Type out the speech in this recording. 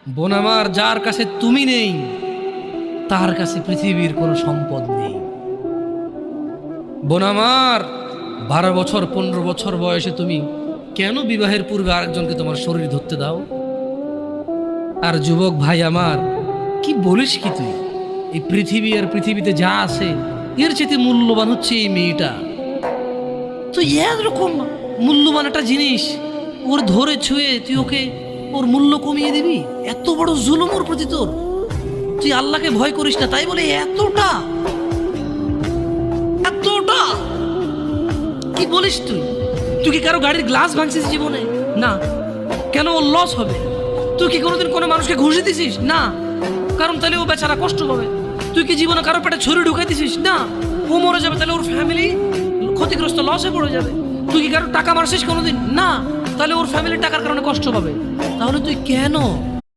বোন আমার, যার কাছে তুমি নেই তার কাছে পৃথিবীর কোনো সম্পদ নেই। বোন আমার, 12 বছর 15 বছর বয়সে তুমি কেন বিবাহের পূর্বে আরেকজনকে তোমার শরীর ধরতে দাও? আর যুবক ভাই আমার, কি বলিস কি তুই? এই পৃথিবী আর পৃথিবীতে যা আছে এর চেয়ে মূল্যবান হচ্ছে এই মেয়েটা। তুই এরকম মূল্যবান একটা জিনিস ওর ধরে ছুঁয়ে তুই ওকে ওর মূল্য কমিয়ে দিবি? এত বড় জুলুম ওর প্রতি তোর! তুই আল্লাহকে ভয় করিস না তাই বলে এতটা এতটা কি বলিস তুই? তুই কি কারো গাড়ির গ্লাস ভাঙছিস জীবনে? না। কেন? ওর লস হবে। তুই কি কোনোদিন কোনো মানুষকে ঘুষে দিছিস? না। কারণ তাহলে ও বেচারা কষ্ট পাবে। তুই কি জীবনে কারো পেটে ছুরি ঢুকাই দিছিস? না। ও মরে যাবে, তাহলে ওর ফ্যামিলি ক্ষতিগ্রস্ত, লসে পড়ে যাবে। তুই কি কারো টাকা মারছিস কোনোদিন? না। তাহলে ওর ফ্যামিলি টাকার কারণে কষ্ট পাবে। তাহলে তুই কেন